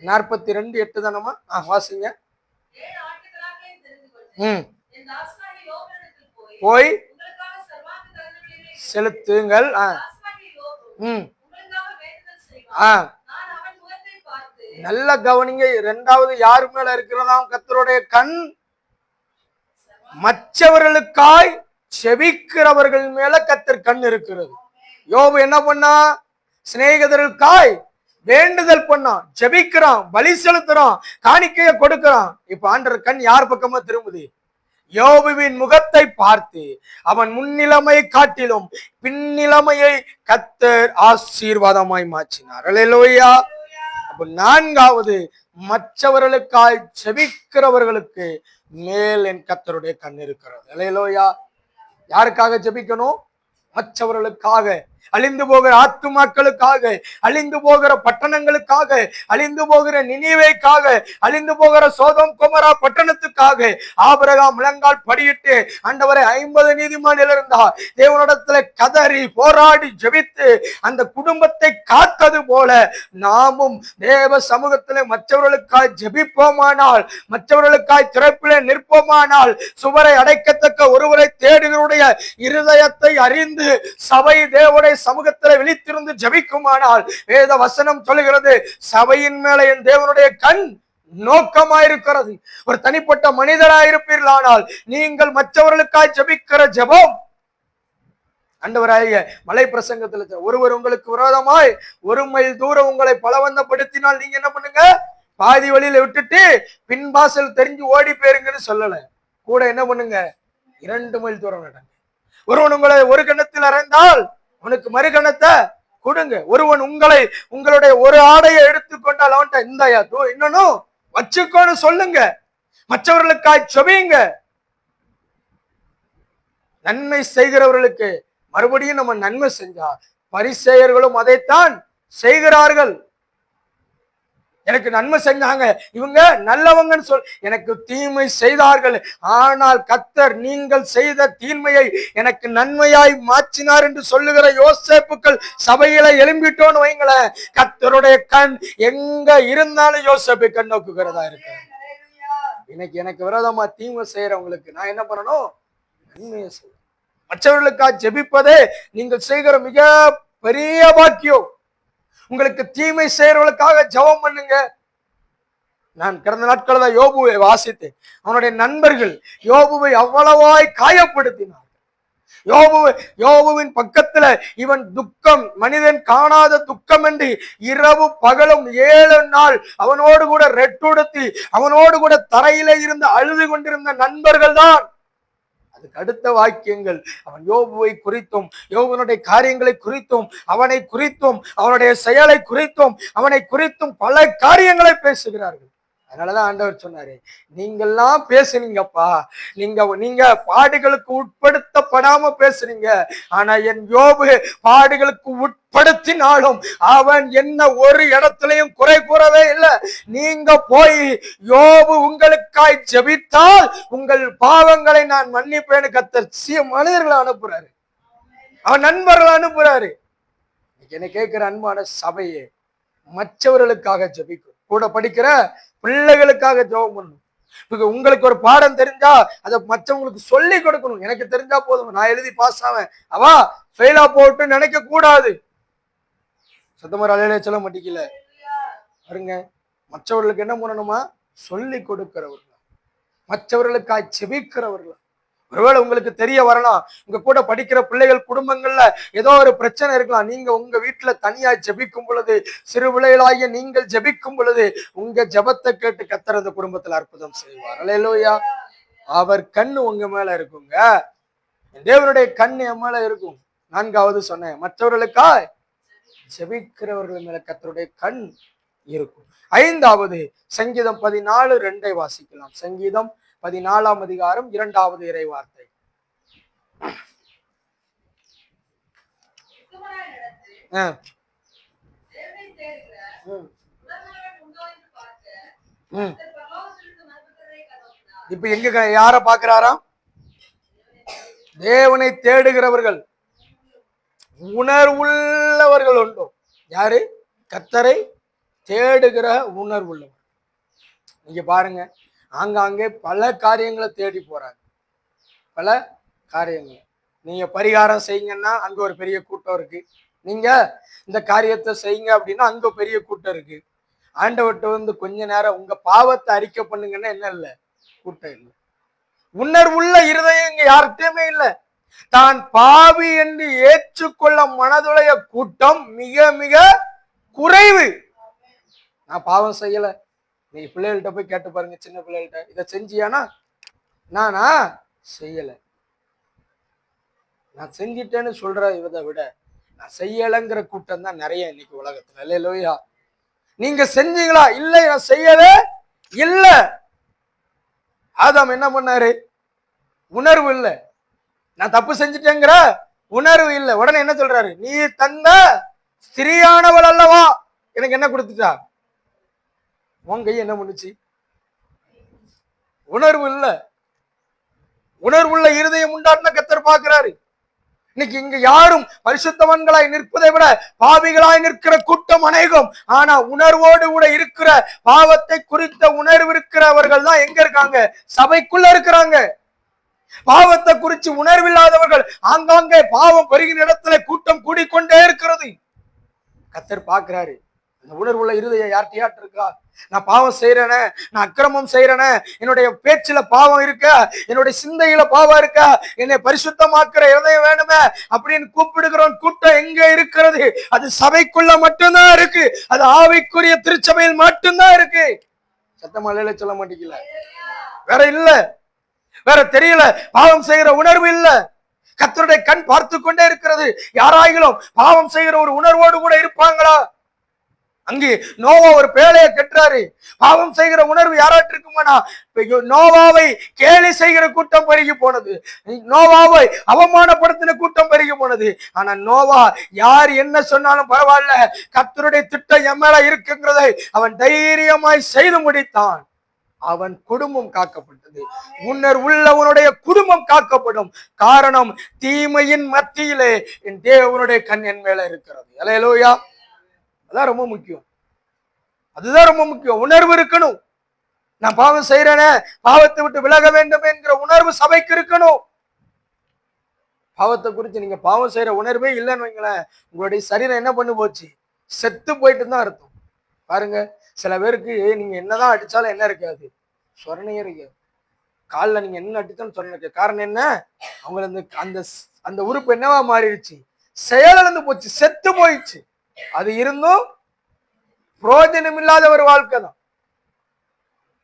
42:8 தானமா வாசிங்க. போய் செலுத்துங்கள். நல்ல கவனிங்க. 2வது யாரு மேல இருக்கிறதாம் கர்த்தருடைய கண்? மற்றவர்களுக்காய் செபிக்கிறவர்கள் மேல கர்த்தர் கண் இருக்கிறது. யோபு என்ன பண்ணா? சிநேகிதர்களுக்காய் வேண்டுதல் பண்ணான், ஜெபிக்கிறான், பலி செலுத்துறான், காணிக்கைய கொடுக்கிறான். இப்ப ஆண்டவர் கண் யார் பக்கமா திரும்புது? யோபுவின் முகத்தை பார்த்து அவன் முன்னிலைமை காட்டிலும் பின்னிலைமையை கர்த்தர் ஆசீர்வாதமாய் மாற்றினார். அல்லேலூயா. அப்ப 4வது, மற்றவர்களுக்காய் ஜெபிக்கிறவர்களுக்கு மேல் என் கர்த்தருடைய கண் இருக்கிறது. அல்லேலூயா. யாருக்காக ஜெபிக்கணும்? மற்றவர்களுக்காக, அழிந்து போகிற ஆத்துமாக்களுக்காக, அழிந்து போகிற பட்டணங்களுக்காக, அழிந்து போகிற நினிவேக்காக, அழிந்து போகிற சோதோம் கொமோரா பட்டணத்துக்காக ஆபிரகாம் முழங்கால் படியிட்டு ஆண்டவரை 50 நீதிமானில் இருந்தார் தேவனிடத்துல கதறி போராடி ஜெபித்து அந்த குடும்பத்தை காத்தது போல நாமும் தேவ சமூகத்திலே மற்றவர்களுக்காய் ஜெபிப்போமானால், மற்றவர்களுக்காய் திறப்பிலே நிற்போமானால், சுவரை அடைக்கத்தக்க ஒருவரை தேடுகிறவருடைய இருதயத்தை அறிந்து சபை தேவனுடைய சமூகத்தில் விழித்திருந்து ஜெபிக்குமானால், வேத வசனம் சொல்லுகிறது, சபையின் மேல என் தேவனுடைய கண் நோக்கமாயிருக்கிறது. ஒரு தனிப்பட்ட மனிதராயிருப்பீர்களானால் நீங்கள் மற்றவர்களுக்காய் ஜெபிக்கிற ஜெபம், ஆண்டவராகிய மலை பிரசங்கத்தில் ஒருவர் உங்களுக்கு விரோதமாய் 1 மைல் தூரம் உங்களை பலவந்தப்படுத்தினால் நீங்க என்ன பண்ணுங்க? பாதி வழியில விட்டுட்டு பின்வாசல் தெரிஞ்சு ஓடி போயிருங்கன்னு சொல்லல. கூட என்ன பண்ணுங்க? 2 மைல் தூரம் நடங்க. ஒருவன் உங்களை ஒரு கணத்தில் அறைந்தால் அவனுக்கு மறு கணத்தை கொடுங்க. ஒருவன் உங்களுடைய ஒரு ஆடையை எடுத்துக்கொண்டால் அவன்கிட்ட இந்தாயா இன்னொன்னும் வச்சுக்கோன்னு சொல்லுங்க. மற்றவர்களுக்காய் ஜெபிங்க. நன்மை செய்கிறவர்களுக்கு மறுபடியும் நம்ம நன்மை செஞ்சா பரிசேயர்களும் அதைத்தான் செய்கிறார்கள். எனக்கு நன்மை செஞ்சாங்க, இவங்க நல்லவங்கன்னு எனக்கு தீமை செய்தார்கள், ஆனால் கர்த்தர் நீங்கள் செய்த தீமையை எனக்கு நன்மையாய் மாற்றினார் என்று சொல்லுகிற யோசேப்புக்கள் சபையில எழும்பிட்டோன்னு வைங்களேன், கர்த்தருடைய கண் எங்க இருந்தாலும் யோசேப்பை கண் நோக்குகிறதா இருக்கு. இன்னைக்கு எனக்கு விரோதமா தீமை செய்யறவங்களுக்கு நான் என்ன பண்ணணும்? நன்மையை செய்ய. மற்றவர்களுக்காக ஜெபிப்பதே நீங்கள் செய்கிற மிக பெரிய பாக்கியம். உங்களுக்கு தீமை செய்யறவர்களுக்காக ஜெபம் பண்ணுங்க. நான் கடந்த நாட்கள் தான் யோபுவை வாசித்தேன். அவனுடைய நண்பர்கள் யோபுவை அவ்வளவாய் காயப்படுத்தினார். யோபுவின் பக்கத்துல இவன் துக்கம், மனிதன் காணாத துக்கம் என்று இரவு பகலும் 7 நாள் அவனோடு கூட ரெட்டுடுத்தி அவனோடு கூட தரையில இருந்து அழுது கொண்டிருந்த நண்பர்கள் தான். அதுக்கு அடுத்த வாக்கியங்கள் அவன் யோபுவை குறித்தும், யோபுனுடைய காரியங்களை குறித்தும், அவனை குறித்தும், அவனுடைய செயலை குறித்தும், அவனை குறித்தும் பல காரியங்களை பேசுகிறார்கள். அதனாலதான் ஆண்டவர் சொன்னாரு, நீங்கெல்லாம் பேசுனீங்கப்பா, நீங்க பாடுகளுக்கு உட்படுத்தப்படாம பேசுறீங்க. ஆனா என் யோபு பாடுகளுக்கு உட்படுத்தினாலும் அவன் என்ன ஒரு இடத்துலயும் குறை கூறவே இல்லை. நீங்க போய் யோபு உங்களுக்காய் ஜெபித்தால் உங்கள் பாவங்களை நான் மன்னிப்பேன்னு கர்த்தர் மனிதர்களை அனுப்புறாரு, அவன் நண்பர்களை அனுப்புறாரு. என்ன கேட்கிற அன்பான சபையே, மற்றவர்களுக்காக ஜெபிக்கும். கூட படிக்கிற பிள்ளைகளுக்காக ஜெபம் பண்ணணும். உங்களுக்கு ஒரு பாடம் தெரிஞ்சா அதை மற்றவங்களுக்கு சொல்லி கொடுக்கணும். எனக்கு தெரிஞ்சா போதும், நான் எழுதி பாஸ் ஆவேன், அவா ஃபெயிலா போட்டு நினைக்க கூடாது. சத்தமர் அலையில சொல்ல மாட்டீங்கல பாருங்க. மற்றவர்களுக்கு என்ன பண்ணணுமா? சொல்லி கொடுக்கிறவர்கள், மற்றவர்களுக்காய் செபிக்கிறவர்கள். ஒருவேளை உங்களுக்கு தெரிய வரலாம், உங்க கூட படிக்கிற பிள்ளைகள் குடும்பங்கள்ல ஏதோ ஒரு பிரச்சனை இருக்கலாம். நீங்க உங்க வீட்டுல தனியா ஜெபிக்கும் பொழுது, சிறு பிள்ளைகளாகிய நீங்கள் ஜெபிக்கும் பொழுது உங்க ஜெபத்தை கேட்டு கர்த்தர் அந்த குடும்பத்துல அற்புதம் செய்வார். அல்லேலூயா. அவர் கண்ணு உங்க மேல இருக்குங்க. தேவனுடைய கண் என் மேல இருக்கும். 4வது சொன்னேன், மற்றவர்களுக்காய் ஜெபிக்கிறவர்கள் மேல கர்த்தருடைய கண் இருக்கும். 5வது சங்கீதம் 14:2 வாசிக்கலாம். சங்கீதம் 14ஆம் அதிகாரம் 2வது இறை வார்த்தை. இப்ப எங்க யார பாக்குறாராம்? தேவனை தேடுகிறவர்கள், உணர்வுள்ளவர்கள் உண்டோ. யாரு? கர்த்தரை தேடுகிற உணர்வுள்ளவர். நீங்க பாருங்க, ஆங்காங்கே பல காரியங்களை தேடி போறாங்க, பல காரியங்கள். நீங்க பரிகாரம் செய்யுங்கன்னா அங்க ஒரு பெரிய கூட்டம் இருக்கு, நீங்க இந்த காரியத்தை செய்யுங்க அப்படின்னா அங்க பெரிய கூட்டம் இருக்கு. ஆண்டவர்கிட்ட வந்து கொஞ்ச நேரம் உங்க பாவத்தை அறிக்கை பண்ணுங்கன்னா என்ன இல்லை, கூட்டம் இல்லை. உணர்வுள்ள இருதயம் இங்க யார்கிட்டயுமே இல்லை. தான் பாவி என்று ஏற்றுக்கொள்ள மனதுடைய கூட்டம் மிக மிக குறைவு. நான் பாவம் செய்யல, நீ பிள்ளைகள்கிட்ட போய் கேட்டு பாருங்க, சின்ன பிள்ளைகள்கிட்ட, இதை செஞ்சியானா? நானா செய்யல. நான் செஞ்சிட்டேன்னு சொல்ற இதை விட நான் செய்யலைங்கிற கூட்டம் தான் நிறைய இன்னைக்கு உலகத்துல. இல்லையா? நீங்க செஞ்சீங்களா? இல்லை, நான் செய்யவே இல்லை. ஆதாம் என்ன பண்ணாரு? உணர்வு இல்லை, நான் தப்பு செஞ்சுட்டேங்கிற உணர்வு இல்லை. உடனே என்ன சொல்றாரு? நீ தந்த ஸ்திரியானவள் அல்லவா எனக்கு என்ன கொடுத்துட்டா? உன் கை என்ன பண்ணுச்சு? உணர்வு இல்லை. உணர்வுள்ள இருதயம் உண்டாட்டின கர்த்தர் பார்க்கிறாரு. இன்னைக்கு இங்க யாரும் பரிசுத்தவன்களாய் நிற்பதை விட பாவிகளாய் நிற்கிற கூட்டம் அநேகம். ஆனா உணர்வோடு கூட இருக்கிற, பாவத்தை குறித்த உணர்வு இருக்கிறவர்கள் தான் எங்க இருக்காங்க? சபைக்குள்ள இருக்கிறாங்க. பாவத்தை குறித்து உணர்வில்லாதவர்கள் ஆங்காங்கே பாவம் பெருகின இடத்துல கூட்டம் கூடிக்கொண்டே இருக்கிறது. கர்த்தர் பார்க்கிறாரு, அந்த உணர்வுள்ள இருதயம் யார்கிட்ட இருக்கா? நான் பாவம் செய்யறேனே, நான் அக்கிரமம் செய்யறேனே, என்னுடைய பேச்சுல பாவம் இருக்க, என்னுடைய சிந்தையில பாவம் இருக்க, என்னை பரிசுத்தமாக்குற இருதயம் வேணுமே அப்படின்னு கூப்பிடுகிறோம். கூட்டம் எங்க இருக்கிறது? அது சபைக்குள்ள மட்டும்தான் இருக்கு. அது ஆவிக்குரிய திருச்சபையில் மட்டும்தான் இருக்கு. சத்தமலையில சொல்ல மாட்டேங்கல, வேற இல்ல, வேற தெரியல. பாவம் செய்கிற உணர்வு இல்ல. கர்த்தருடைய கண் பார்த்து கொண்டே இருக்கிறது. யாராயிலும் பாவம் செய்கிற ஒரு உணர்வோடு கூட இருப்பாங்களா? அங்கே நோவா ஒரு பேழையை கட்டுறாரு. பாவம் செய்கிற உணர்வு யாராட்டு இருக்குமானா? நோவாவை கேலி செய்கிற கூட்டம் பெருகி போனது, நோவாவை அவமானப்படுத்தின கூட்டம் பெருகி போனது. ஆனா நோவா யார் என்ன சொன்னாலும் பரவாயில்ல, கர்த்தருடைய திட்டம் என் மேல இருக்குங்கிறதை அவன் தைரியமாய் செய்து முடித்தான். அவன் குடும்பம் காக்கப்பட்டது. உணர்வுள்ளவனுடைய குடும்பம் காக்கப்படும். காரணம், தீமையின் மத்தியிலே என் தேவனுடைய கண் என் மேல இருக்கிறது. அல்லேலூயா. அதான் ரொம்ப முக்கியம். அதுதான் ரொம்ப முக்கியம். உணர்வு இருக்கணும். நான் பாவம் செய்யறேனே, பாவத்தை விட்டு விலக வேண்டும் என்கிற உணர்வு சபைக்கு இருக்கணும். பாவத்தை குறித்து நீங்க பாவம் செய்யற உணர்வே இல்லைன்னு வைங்களேன், உங்களுடைய சரீரம் என்ன பண்ணு போச்சு? செத்து போயிட்டு தான் அர்த்தம். பாருங்க, சில பேருக்கு நீங்க என்னதான் அடிச்சாலும் என்ன இருக்காது? சொரணையே இருக்காது. காலில் நீங்க என்ன அடிச்சாலும் சொரணை இருக்காது. காரணம் என்ன? அவங்களுக்கு அந்த அந்த உறுப்பு என்னவா மாறிடுச்சு? செயலிழந்து போச்சு, செத்து போயிடுச்சு. அது இருந்தும் பிரயோஜனம் இல்லாத ஒரு வாழ்க்கை தான்.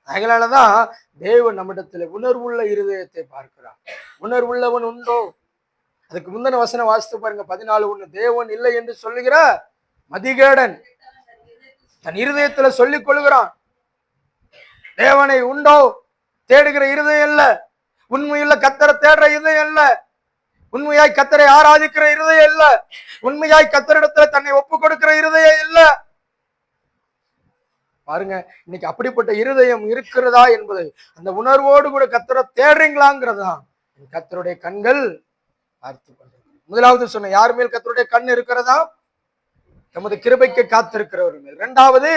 அதனாலதான் தேவன் நம்மிடத்துல உணர்வுள்ள இருதயத்தை பார்க்கிறார். உணர்வுள்ளவன் உண்டோ? அதுக்கு முந்தின வசனம் வாசித்து பாருங்க, 14:1. தேவன் இல்லை என்று சொல்லுகிற மதிகேடன் தன் இருதயத்துல சொல்லிக் கொள்கிறான். தேவனை உண்டோ தேடுகிற இருதயம் இல்ல, உண்மையுள்ள கர்த்தரை தேடுற இருதயம் இல்ல, உண்மையாய் கர்த்தரை ஆராதிக்கிற இருதயம் இல்ல, உண்மையாய் கர்த்தரிடத்துல தன்னை ஒப்பு கொடுக்கிற இருதயம் இல்ல. பாருங்க, இன்னைக்கு அப்படிப்பட்ட இருதயம் இருக்கிறதா என்பது, அந்த உணர்வோடு கூட கர்த்தரை தேடுறீங்களாங்கிறதா கர்த்தருடைய கண்கள் பார்த்து கொண்டு. முதலாவது சொன்ன, யார் மேல் கர்த்தருடைய கண் இருக்கிறதா? நமது கிருபைக்கு காத்திருக்கிறவர்கள் மேல். இரண்டாவது,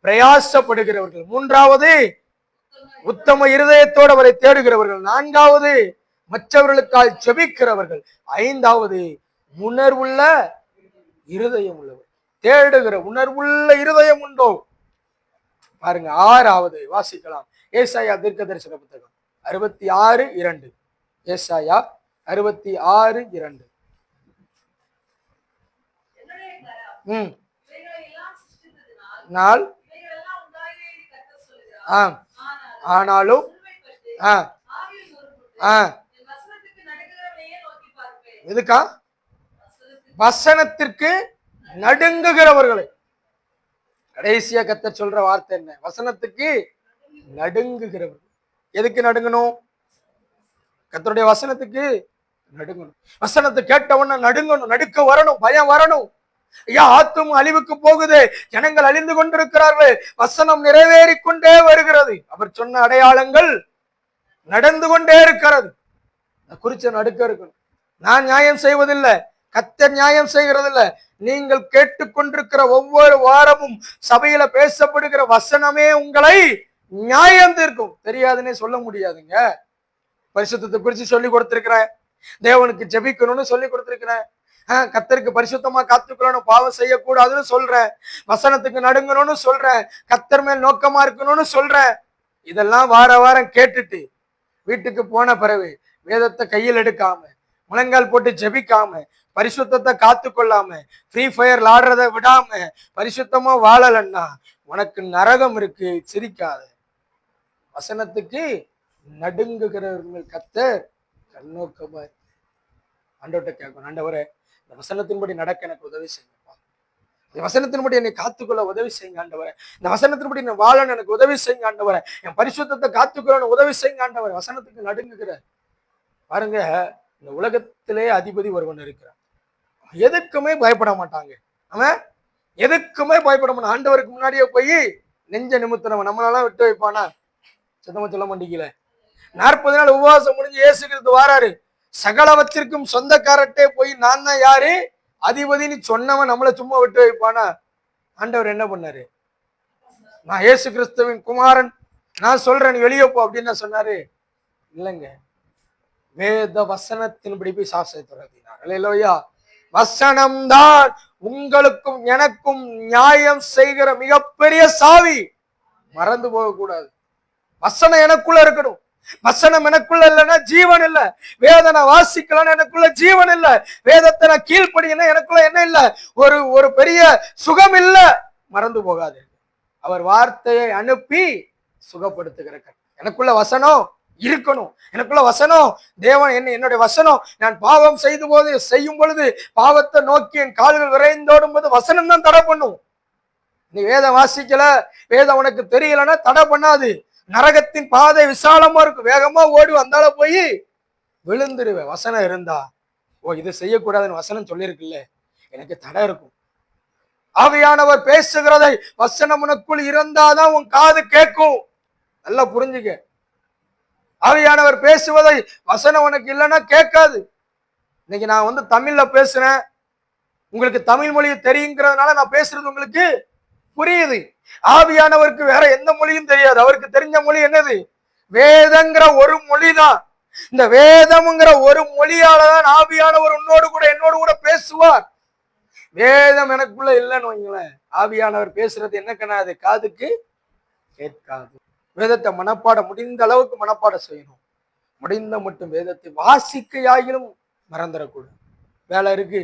பிரயாசப்படுகிறவர்கள். மூன்றாவது, உத்தம இருதயத்தோடு அவரை தேடுகிறவர்கள். நான்காவது, மற்றவர்களுக்கால் ஜெபிக்கிறவர்கள். ஐந்தாவது, உணர்வுள்ள இருதயம் உள்ளவர். தேடுகிற உணர்வுள்ள இருதயம் உண்டோ பாருங்க. ஆறாவது வாசிக்கலாம், ஏசாயா தீர்க்க தரிசன புத்தகம் 66:2. ஏசாயா 66:2. நாள் ஆனாலும் எதுக்கா? வசனத்திற்கு நடுங்குகிறவர்களை. கடைசியா கர்த்தர் சொல்ற வார்த்தை என்ன? வசனத்துக்கு நடுங்குகிறவர்கள். எதுக்கு நடுங்கணும்? கர்த்தருடைய வசனத்துக்கு நடுங்கணும். வசனத்தை கேட்டவன நடுங்கணும், நடுக்க வரணும், பயம் வரணும். ஐயா, ஆத்தும் அழிவுக்கு போகுது, ஜனங்கள் அழிந்து கொண்டிருக்கிறார்கள், வசனம் நிறைவேறி கொண்டே வருகிறது. அவர் சொன்ன அடையாளங்கள் நடந்து கொண்டே இருக்கிறது. குறிச்ச நடுக்க இருக்கணும். நான் நியாயம் செய்வதில்லை, கர்த்தர் நியாயம் செய்கிறது இல்ல. நீங்கள் கேட்டுக்கொண்டிருக்கிற ஒவ்வொரு வாரமும் சபையில பேசப்படுகிற வசனமே உங்களை நியாயம் தீர்க்கும். தெரியாதுன்னே சொல்ல முடியாதுங்க. பரிசுத்தத்தை குறிச்சு சொல்லி கொடுத்திருக்கிறேன், தேவனுக்கு ஜெபிக்கணும்னு சொல்லி கொடுத்திருக்கிறேன், கர்த்தருக்கு பரிசுத்தமா காத்துக்கணும், பாவம் செய்யக்கூடாதுன்னு சொல்றேன், வசனத்துக்கு நடுங்கணும்னு சொல்றேன், கர்த்தர் மேல் நோக்கமா இருக்கணும்னு சொல்றேன். இதெல்லாம் வார வாரம் கேட்டுட்டு வீட்டுக்கு போன பிறகு வேதத்தை கையில் எடுக்காம, முழங்கால் போட்டு ஜெபிக்காம, பரிசுத்தத்தை காத்து கொள்ளாம, ஃப்ரீ ஃபயர் ஆடுறத விடாம பரிசுத்தமா வாழலன்னா உனக்கு நரகம் இருக்கு. சிரிக்காத. வசனத்துக்கு நடுங்குகிறவர்கள் கர்த்தர் கண்ணோக்கமா ஆண்டவர்கிட்ட கேட்கணும், ஆண்டவரே இந்த வசனத்தின்படி நடக்க எனக்கு உதவி செய்யுங்கப்பா, இந்த வசனத்தின்படி என்னை காத்துக்கொள்ள உதவி செய்யுங்க ஆண்டவரே, இந்த வசனத்தின்படி நான் வாழணும் எனக்கு உதவி செய்யுங்க ஆண்டவரே, என் பரிசுத்தத்தை காத்துக்கொள்ள உதவி செய்யுங்க ஆண்டவரே. வசனத்துக்கு நடுங்குகிற பாருங்க, இந்த உலகத்திலே அதிபதி ஒருவன் இருக்கிறான், எதுக்குமே பயப்பட மாட்டாங்க. அவன் எதுக்குமே பயப்பட மாட்டான். ஆண்டவருக்கு முன்னாடியே போய் நெஞ்ச நிமித்தனவன் நம்மளால விட்டு வைப்பானா? சுத்தமா சொல்ல மாட்டீங்களே. 40 நாள் உபவாசம் முடிஞ்சு இயேசு கிறிஸ்து வாராரு, சகலவத்திற்கும் சொந்தக்காரட்டே போய் நான் தான் யாரு அதிபதினு சொன்னவன் நம்மளை சும்மா விட்டு வைப்பானா? ஆண்டவர் என்ன பண்ணாரு? நான் இயேசு கிறிஸ்துவின் குமாரன், நான் சொல்றேன் நீ வெளியே போ அப்படின்னு சொன்னாரு? இல்லைங்க, வேத வசனத்தின்படி போய் சாசை துறத்தினார். அல்லேலூயா. வசனம்தான் உங்களுக்கும் எனக்கும் நியாயம் செய்கிற மிகப்பெரிய சாவி. மறந்து போக கூடாது. வசனம் எனக்குள்ள இருக்கணும். வசனம் எனக்குள்ள இல்லைன்னா ஜீவன் இல்ல. வேதனை வாசிக்கலாம் எனக்குள்ள ஜீவன் இல்ல. வேதத்தை நான் கீழ்ப்படினா எனக்குள்ள என்ன இல்ல, ஒரு பெரிய சுகம் இல்ல. மறந்து போகாது. அவர் வார்த்தையை அனுப்பி சுகப்படுத்துகிற எனக்குள்ள வசனம் இருக்கணும். எனக்குள்ள வசனம், தேவன் என்னுடைய வசனம், நான் பாவம் செய்யும் பொழுது பாவத்தை நோக்கி என் கால்கள் விரைந்தோடும் போது வசனம் தான் தடை பண்ணும். நீ வேதம் வாசிக்கல, வேதம் உனக்கு தெரியலன்னா தடை பண்ணாது. நரகத்தின் பாதை விசாலமா இருக்கும், வேகமா ஓடி வந்தால போய் விழுந்துருவேன். வசனம் இருந்தா, ஓ இது செய்யக்கூடாதுன்னு வசனம் சொல்லியிருக்குல்ல, எனக்கு தடை இருக்கும். ஆவியானவர் பேசுகிறதை வசனம் உனக்குள் இருந்தாதான் உன் காது கேட்கும். நல்லா புரிஞ்சுக்க. ஆவியானவர் பேசுவதை வசனம் உனக்கு இல்லைன்னா கேட்காது. இன்னைக்கு நான் தமிழ்ல பேசுறேன், உங்களுக்கு தமிழ் மொழி தெரியுங்கிறதுனால நான் பேசுறது உங்களுக்கு புரியுது. ஆவியானவருக்கு வேற எந்த மொழியும் தெரியாது. அவருக்கு தெரிஞ்ச மொழி என்னது? வேதங்கிற ஒரு மொழிதான். இந்த வேதம்ங்கிற ஒரு மொழியாலதான் ஆவியானவர் என்னோடு கூட பேசுவார். வேதம் எனக்குள்ள இல்லைன்னு வைங்களேன், ஆவியானவர் பேசுறது என்ன கண்ணாது? காதுக்கு கேட்காது. வேதத்தை முடிந்த அளவுக்கு மனப்பாடம் செய்யணும். முடிந்த மட்டும் வேதத்தை வாசிக்கையாகிலும் மறந்துடக்கூடாது. வேலை இருக்கு,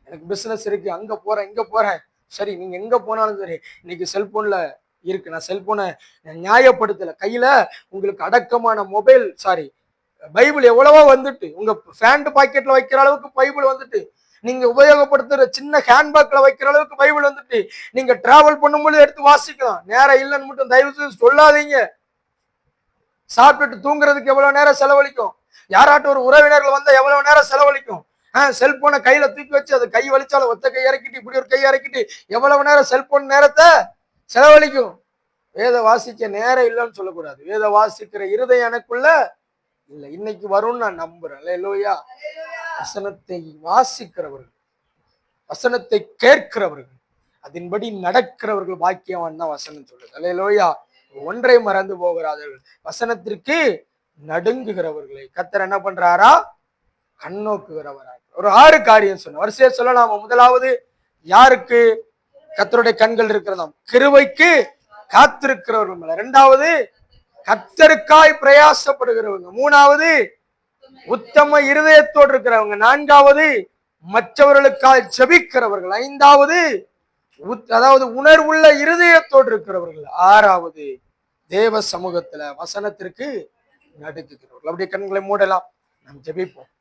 எனக்கு பிசினஸ் இருக்கு, அங்க போறேன் இங்க போறேன், சரி நீங்க எங்க போனாலும் சரி, இன்னைக்கு செல்போன்ல இருக்கு, நான் செல்போனை நியாயப்படுத்தல, கையில உங்களுக்கு அடக்கமான மொபைல் பைபிள் எவ்வளவோ வந்துட்டு, உங்க பேண்ட் பாக்கெட்ல வைக்கிற அளவுக்கு பைபிள் வந்துட்டு, நீங்க உபயோகப்படுத்துற சின்ன ஹேண்ட்பேக்ல வைக்கிற அளவுக்கு பைபிள் வந்துட்டு, நீங்க டிராவல் பண்ணும்போது எடுத்து வாசிக்கலாம். நேரம் இல்லைன்னு மட்டும் தயவு செய்து சொல்லாதீங்க. சாப்பிட்டுட்டு தூங்குறதுக்கு எவ்வளவு நேரம் செலவழிக்கும்? யாராட்டும் ஒரு உறவினர்கள் வந்தா எவ்வளவு நேரம் செலவழிக்கும்? செல்போனை கையில தூக்கி வச்சு அது கை வலிச்சாலும் ஒத்த கை இறக்கிட்டு இப்படி ஒரு கை இறக்கிட்டு எவ்வளவு நேரம் செல்போன் நேரத்தை செலவழிக்கும்? வேத வாசிக்க நேரம் இல்லைன்னு சொல்லக்கூடாது. வேத வாசிக்கிற இருதயம் எனக்குள்ள இல்ல, இன்னைக்கு வரும்னு நான் நம்புறேன். அல்லேலூயா. வசனத்தை வாசிக்கிறவர்கள், வசனத்தை கேட்கிறவர்கள், அதன்படி நடக்கிறவர்கள் பாக்கியவான் தான் வசனம் சொல்லுது. அல்லேலூயா. ஒன்றை மறந்து போகிறார்கள், வசனத்திற்கு நடுங்குகிறவர்களை கர்த்தர் என்ன பண்றாரா? கண்ணோக்குகிறவரா. ஒரு 6 காரியம் சொன்ன வரிசையா சொல்லலாமா? முதலாவது, யாருக்கு கர்த்தருடைய கண்கள் இருக்கிறதாம்? கிருபைக்கு காத்திருக்கிறவர்கள் மேல. 2வது, கர்த்தருக்காய் பிரயாசப்படுகிறவங்க. 3வது, உத்தம இருதயத்தோடு இருக்கிறவங்க. 4வது, மற்றவர்களுக்காய் ஜெபிக்கிறவர்கள். 5வது, அதாவது உணர்வுள்ள இருதயத்தோடு இருக்கிறவர்கள். 6வது, தேவ சமூகத்துல வசனத்திற்கு நடுங்குகிறவர்கள். அப்படியே கண்களை மூடலாம், நாம் ஜெபிப்போம்.